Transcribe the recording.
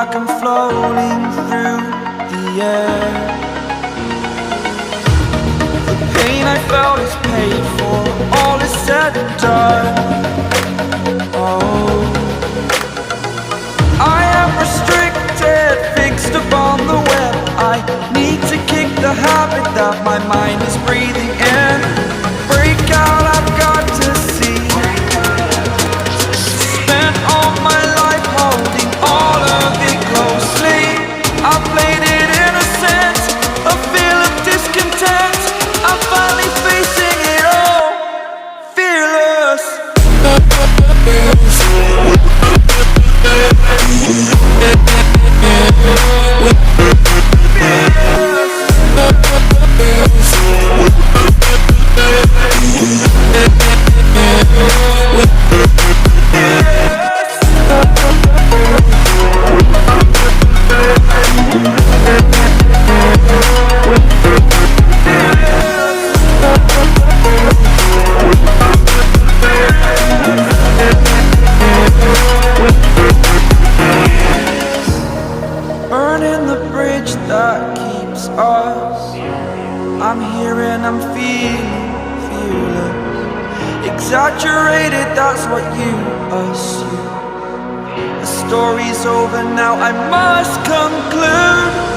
like I'm floating through the air. The pain I felt is paid for, all is said and done. Oh, I am restricted, fixed upon the web. I need to kick the habit that my mind is breathing in. Break out, I've got to see. Spent all my life holding all of it closely. I played it innocent, a feel of discontent. I'm finally facing it all, fearless. Burning the bridge that keeps us. I'm here and I'm feeling fearless. Exaggerated, that's what you assume. The story's over now, I must conclude.